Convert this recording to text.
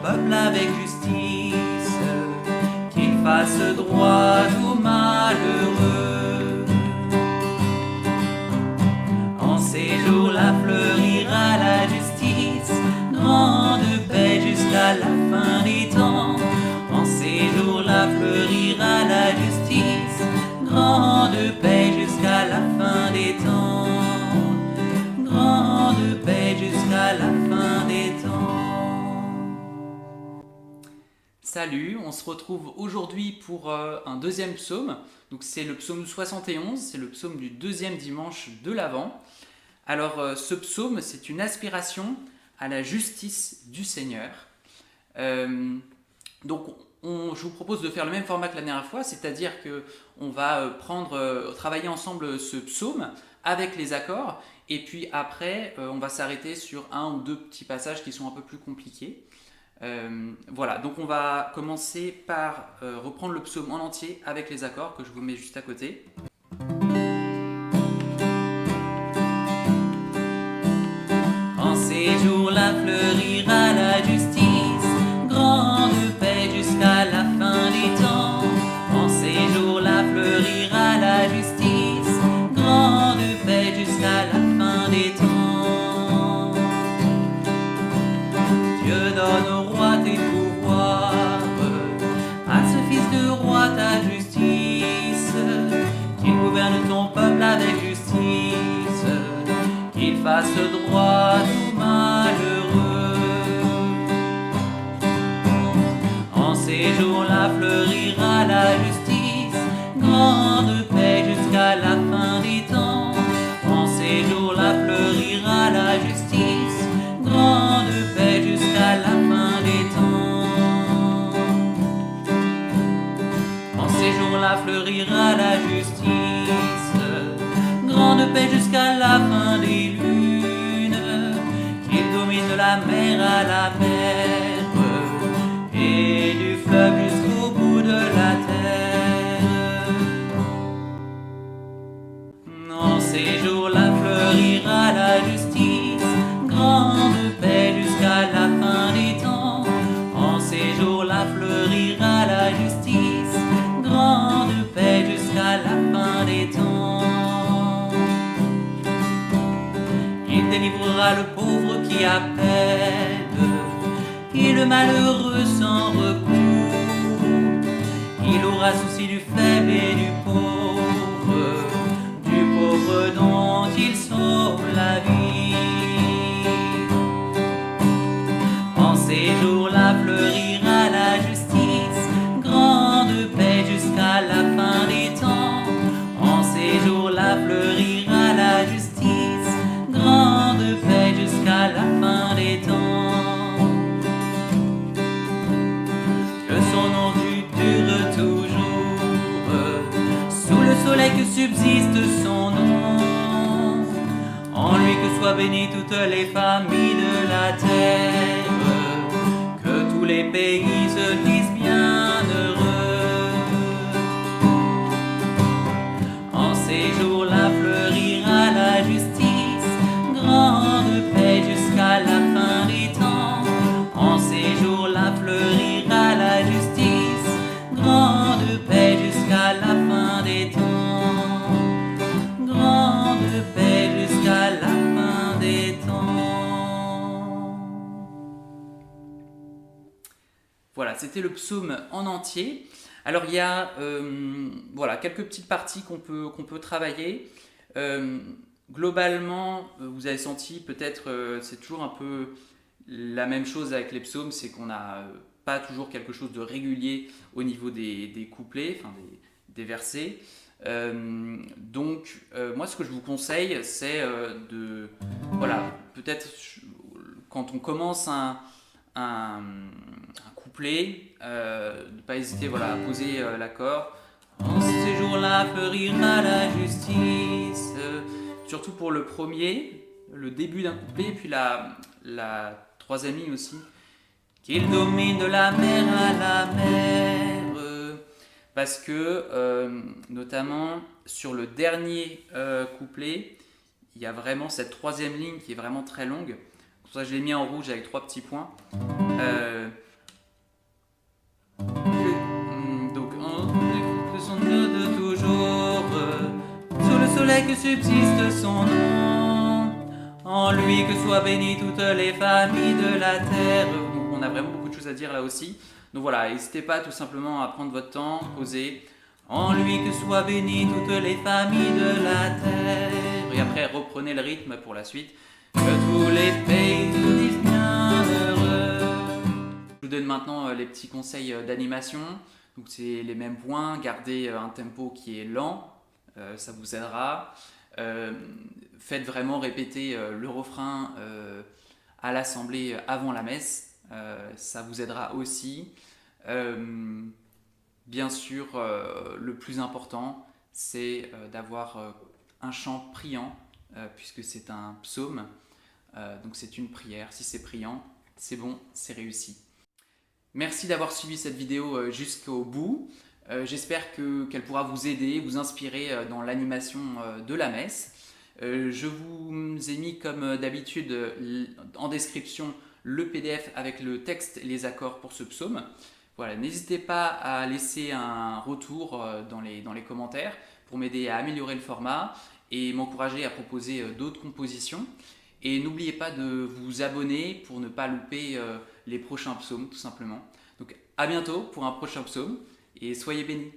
peuple avec justice, qu'il fasse droit aux malheureux. En ces jours-là fleurira la justice, grande paix jusqu'à la fin des temps. En ces jours-là fleurira la justice, grande paix jusqu'à la fin des temps. Grande paix jusqu'à la fin des temps. Salut, on se retrouve aujourd'hui pour un deuxième psaume. Donc c'est le psaume 71, c'est le psaume du deuxième dimanche de l'Avent. Alors ce psaume, c'est une aspiration à la justice du Seigneur. Donc je vous propose de faire le même format que la dernière fois, c'est-à-dire qu'on va travailler ensemble ce psaume avec les accords, et puis après on va s'arrêter sur un ou deux petits passages qui sont un peu plus compliqués. Voilà, donc on va commencer par reprendre le psaume en entier avec les accords que je vous mets juste à côté. En ces jours-là fleurira la justice, grande paix jusqu'à la fin des temps. En ces jours-là fleurira la justice, grande paix jusqu'à la fin des temps. Dieu donne au roi tes pouvoirs, à ce fils de roi ta justice, qu'il gouverne ton peuple avec justice, qu'il fasse droit aux malheureux. En ces jours-là fleurira la justice, grande paix jusqu'à la fin des temps. En ces jours-là fleurira la justice, grande paix jusqu'à la fin des temps. En ces jours-là fleurira la justice, grande paix jusqu'à la fin des lunes, qu'il domine de la mer à la mer et du fleuve jusqu'au bout de la terre. En ces jours-là fleurira la justice, grande paix jusqu'à la fin des temps. En ces jours-là fleurira la justice, grande paix jusqu'à la fin des temps. Il délivrera le pauvre qui appelle, et le malheureux sans recours. Il aura souci du faible et du pauvre dont il sauve la vie. En ces jours-là fleurira la justice, grande paix jusqu'à la fin des temps. En ces jours-là fleurira la justice, grande paix jusqu'à la fin des temps. Que son nom dure toujours, sous le soleil que subsiste son nom. En lui que soient bénies toutes les familles de la terre, que tous les pays se disent bienheureux. En ces jours-là fleurira la justice, grande paix jusqu'à la fin des temps. En ces jours-là fleurira la justice, grande paix jusqu'à la fin des temps. Grande paix jusqu'à la fin des temps. Voilà, c'était le psaume en entier. Alors il y a voilà, quelques petites parties qu'on peut travailler. Globalement, vous avez senti peut-être, c'est toujours un peu la même chose avec les psaumes, c'est qu'on n'a pas toujours quelque chose de régulier au niveau des couplets, enfin des versets. Donc moi ce que je vous conseille, c'est voilà, peut-être quand on commence un couplet, de ne pas hésiter, voilà, à poser l'accord. En ces jours-là fleurira la justice, surtout pour le premier, le début d'un couplet, puis la troisième ligne aussi. Qu'il domine de la mer à la mer, parce que notamment sur le dernier couplet, il y a vraiment cette troisième ligne qui est vraiment très longue. Pour ça je l'ai mis en rouge avec 3 petits points. que subsiste son nom. En lui que soient bénies toutes les familles de la terre. Donc on a vraiment beaucoup de choses à dire là aussi. Donc voilà, n'hésitez pas tout simplement à prendre votre temps, poser. En lui que soient bénies toutes les familles de la terre. Et après reprenez le rythme pour la suite. Que tous les pays vous disent bienheureux. Je vous donne maintenant les petits conseils d'animation. Donc c'est les mêmes points, gardez un tempo qui est lent, ça vous aidera. Faites vraiment répéter le refrain à l'assemblée avant la messe, ça vous aidera aussi. Bien sûr, le plus important, c'est d'avoir un chant priant, puisque c'est un psaume, donc c'est une prière. Si c'est priant, c'est bon, c'est réussi. Merci d'avoir suivi cette vidéo jusqu'au bout. J'espère qu'elle pourra vous aider, vous inspirer dans l'animation de la messe. Je vous ai mis comme d'habitude en description le PDF avec le texte et les accords pour ce psaume. Voilà, n'hésitez pas à laisser un retour dans les commentaires pour m'aider à améliorer le format et m'encourager à proposer d'autres compositions. Et n'oubliez pas de vous abonner pour ne pas louper les prochains psaumes tout simplement. Donc à bientôt pour un prochain psaume et soyez bénis.